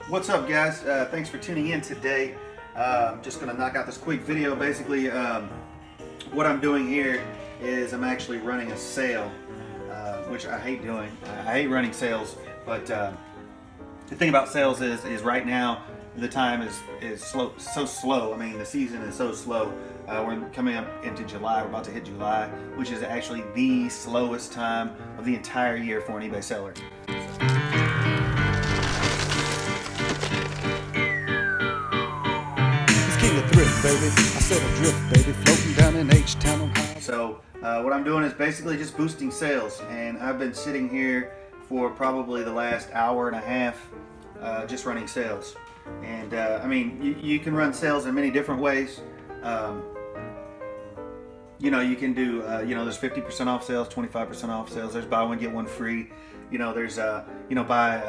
What's up, guys? Thanks for tuning in today. I'm just going to knock out this quick video. Basically, what I'm doing here is I'm actually running a sale, which I hate doing. I hate running sales, but the thing about sales is right now the time is so slow. I mean, the season is so slow. We're coming up into July. We're about to hit July, which is actually the slowest time of the entire year for an eBay seller. Thrift, baby. I said a drift, baby, floating down in H-Town, Ohio. So what I'm doing is basically just boosting sales, and I've been sitting here for probably the last hour and a half just running sales. And I mean, you can run sales in many different ways. You know, you can do, you know, there's 50% off sales, 25% off sales, there's buy one, get one free. You know, there's, you know, buy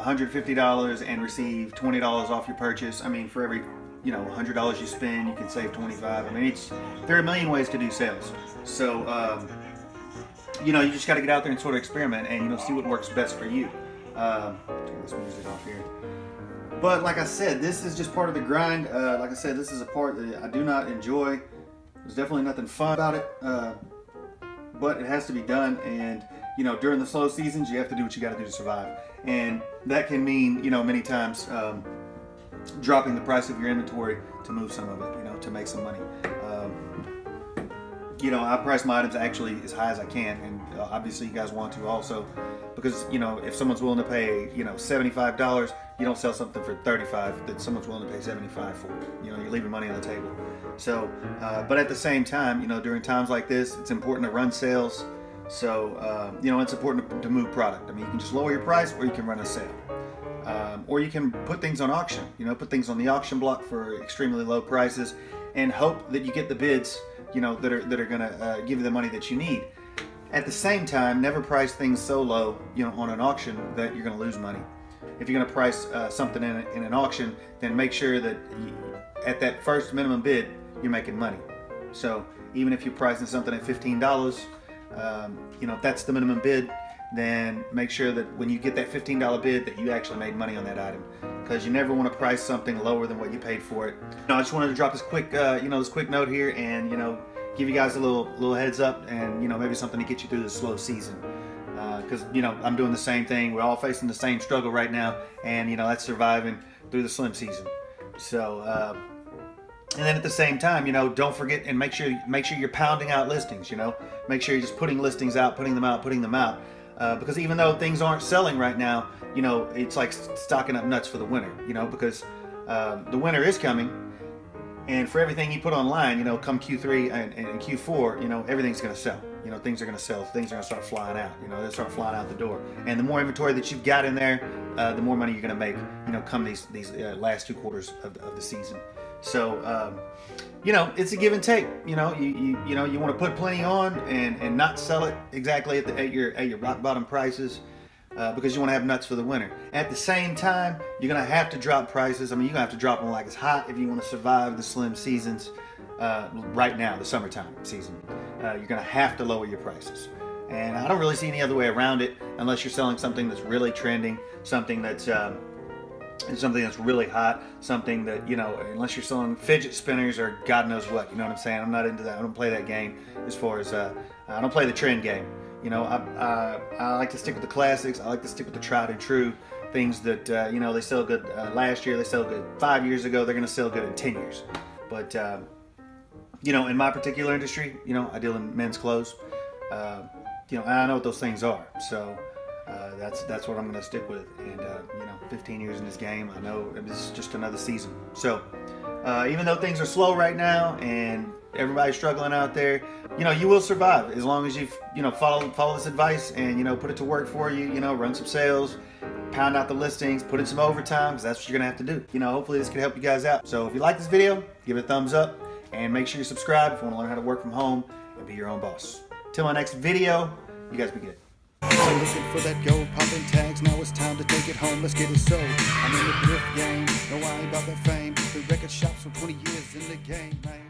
$150 and receive $20 off your purchase. I mean, for every, you know, $100 you spend, you can save $25. I mean, there are a million ways to do sales. So, you know, you just got to get out there and sort of experiment and, you know, see what works best for you. Turn this music off here. But like I said, this is just part of the grind. Like I said, this is a part that I do not enjoy. There's definitely nothing fun about it, but it has to be done. And, you know, during the slow seasons, you have to do what you got to do to survive. And that can mean, you know, many times, dropping the price of your inventory to move some of it, you know, to make some money. You know, I price my items actually as high as I can, and obviously you guys want to also, because, you know, if someone's willing to pay, you know, $75, you don't sell something for $35 that someone's willing to pay $75 for. You know, you're leaving money on the table. So, but at the same time, you know, during times like this, it's important to run sales. So, you know, it's important to move product. I mean, you can just lower your price, or you can run a sale. Or you can put things on auction, you know, put things on the auction block for extremely low prices and hope that you get the bids, you know, that are going to give you the money that you need. At the same time, never price things so low, you know, on an auction that you're going to lose money. If you're going to price something in an auction, then make sure that at that first minimum bid, you're making money. So even if you're pricing something at $15, you know, if that's the minimum bid, then make sure that when you get that $15 bid that you actually made money on that item, because you never want to price something lower than what you paid for it. No, I just wanted to drop this quick, you know, this quick note here, and, you know, give you guys a little heads up, and, you know, maybe something to get you through this slow season, because, you know, I'm doing the same thing. We're all facing the same struggle right now, and, you know, that's surviving through the slim season. So, and then at the same time, you know, don't forget and make sure you're pounding out listings. You know, make sure you're just putting listings out, putting them out. Because even though things aren't selling right now, you know, it's like stocking up nuts for the winter, you know, because the winter is coming, and for everything you put online, you know, come Q3 and Q4, you know, everything's going to sell. You know, things are going to sell. Things are going to start flying out. You know, they'll start flying out the door. And the more inventory that you've got in there, the more money you're going to make, you know, come these last 2 quarters of the season. So, you know, it's a give and take. You know, you know, you want to put plenty on and not sell it exactly at your rock bottom prices, because you want to have nuts for the winter. At the same time, you're gonna have to drop prices. I mean, you're gonna have to drop them like it's hot if you want to survive the slim seasons. Right now, the summertime season, you're gonna have to lower your prices. And I don't really see any other way around it, unless you're selling something that's really trending, something that's really hot, something that, you know, unless you're selling fidget spinners or God knows what, you know what I'm saying? I'm not into that. I don't play that game as far as, I don't play the trend game. You know, I like to stick with the classics. I like to stick with the tried and true things that, you know, they sell good last year, they sell good 5 years ago, they're going to sell good in 10 years. But, you know, in my particular industry, you know, I deal in men's clothes. You know, and I know what those things are. So, that's what I'm going to stick with. And, you know, 15 years in this game, I know this is just another season. So, even though things are slow right now and everybody's struggling out there, you know, you will survive as long as you know, follow this advice and, you know, put it to work for you. You know, run some sales, pound out the listings, put in some overtime, because that's what you're going to have to do. You know, hopefully this can help you guys out. So if you like this video, give it a thumbs up, and make sure you subscribe if you want to learn how to work from home and be your own boss. Till my next video, you guys be good. So looking for that gold popping tags, now it's time to take it home, let's get it sold. I'm in the thrift game, no I ain't about that fame. The record shops for 20 years in the game, man.